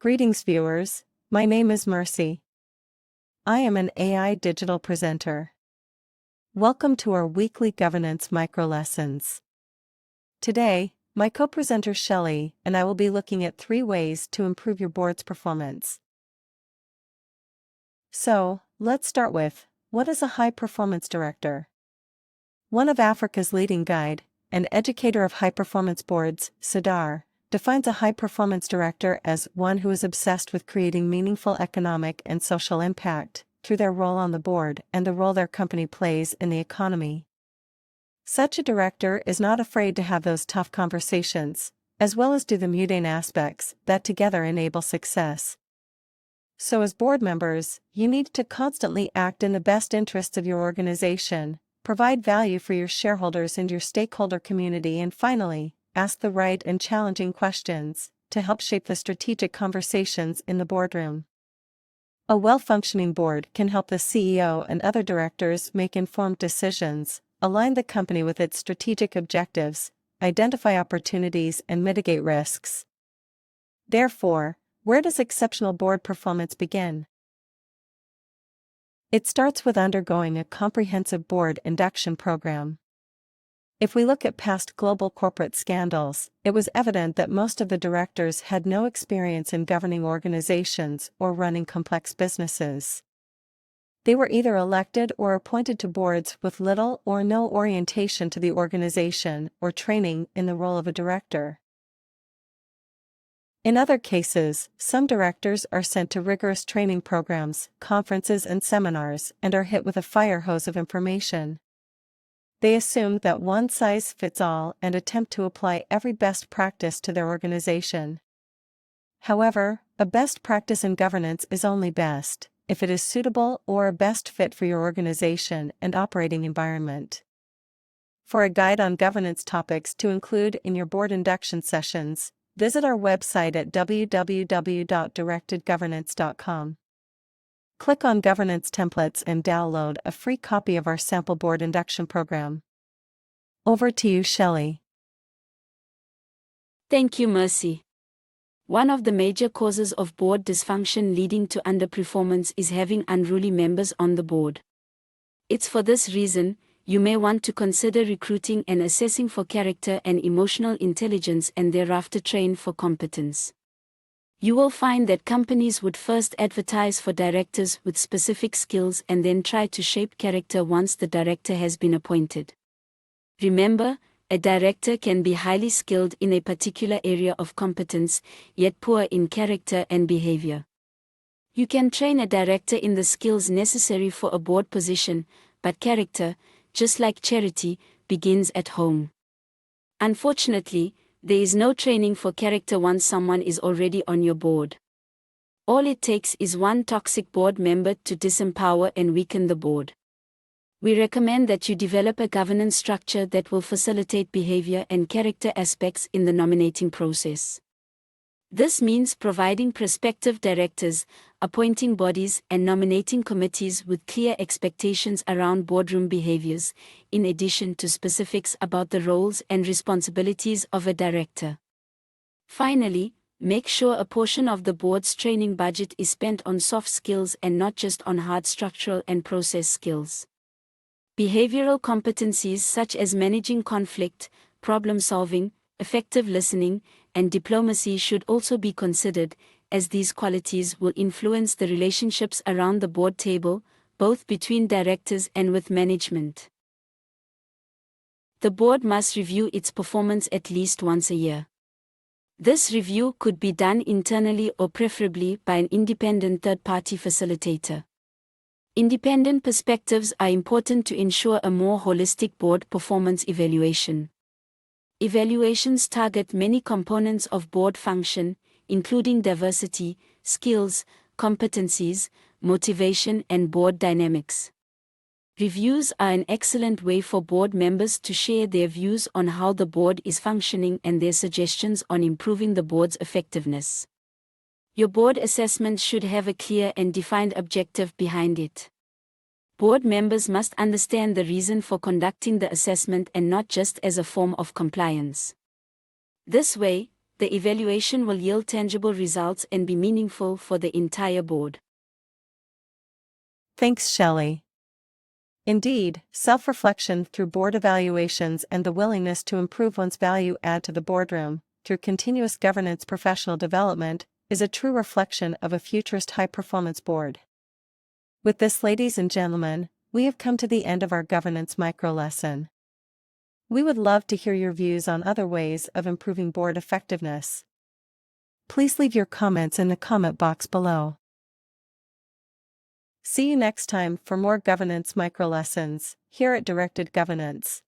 Greetings viewers, my name is Mercy. I am an AI digital presenter. Welcome to our weekly governance micro lessons. Today, my co-presenter Shelley and I will be looking at 3 ways to improve your board's performance. So, let's start with, what is a high-performance director? One of Africa's leading guide and educator of high-performance boards, Sadar, defines a high-performance director as one who is obsessed with creating meaningful economic and social impact through their role on the board and the role their company plays in the economy. Such a director is not afraid to have those tough conversations, as well as do the mundane aspects that together enable success. So as board members, you need to constantly act in the best interests of your organization, provide value for your shareholders and your stakeholder community, and finally, ask the right and challenging questions to help shape the strategic conversations in the boardroom. A well-functioning board can help the CEO and other directors make informed decisions, align the company with its strategic objectives, identify opportunities, and mitigate risks. Therefore, where does exceptional board performance begin? It starts with undergoing a comprehensive board induction program. If we look at past global corporate scandals, it was evident that most of the directors had no experience in governing organizations or running complex businesses. They were either elected or appointed to boards with little or no orientation to the organization or training in the role of a director. In other cases, some directors are sent to rigorous training programs, conferences, and seminars and are hit with a fire hose of information. They assume that one size fits all and attempt to apply every best practice to their organization. However, a best practice in governance is only best if it is suitable or a best fit for your organization and operating environment. For a guide on governance topics to include in your board induction sessions, visit our website at www.directedgovernance.com. Click on Governance Templates and download a free copy of our sample board induction program. Over to you, Shelley. Thank you, Mercy. One of the major causes of board dysfunction leading to underperformance is having unruly members on the board. It's for this reason, you may want to consider recruiting and assessing for character and emotional intelligence and thereafter train for competence. You will find that companies would first advertise for directors with specific skills and then try to shape character once the director has been appointed. Remember, a director can be highly skilled in a particular area of competence, yet poor in character and behavior. You can train a director in the skills necessary for a board position, but character, just like charity, begins at home. Unfortunately, there is no training for character once someone is already on your board. All it takes is one toxic board member to disempower and weaken the board. We recommend that you develop a governance structure that will facilitate behavior and character aspects in the nominating process. This means providing prospective directors, appointing bodies, and nominating committees with clear expectations around boardroom behaviors, in addition to specifics about the roles and responsibilities of a director. Finally, make sure a portion of the board's training budget is spent on soft skills and not just on hard structural and process skills. Behavioral competencies such as managing conflict, problem solving, effective listening, and diplomacy should also be considered, as these qualities will influence the relationships around the board table, both between directors and with management. The board must review its performance at least once a year. This review could be done internally or preferably by an independent third-party facilitator. Independent perspectives are important to ensure a more holistic board performance evaluation. Evaluations target many components of board function, including diversity, skills, competencies, motivation, and board dynamics. Reviews are an excellent way for board members to share their views on how the board is functioning and their suggestions on improving the board's effectiveness. Your board assessment should have a clear and defined objective behind it. Board members must understand the reason for conducting the assessment and not just as a form of compliance. This way, the evaluation will yield tangible results and be meaningful for the entire board. Thanks, Shelley. Indeed, self-reflection through board evaluations and the willingness to improve one's value add to the boardroom, through continuous governance professional development, is a true reflection of a futurist high-performance board. With this, ladies and gentlemen, we have come to the end of our governance micro-lesson. We would love to hear your views on other ways of improving board effectiveness. Please leave your comments in the comment box below. See you next time for more governance micro-lessons here at Directed Governance.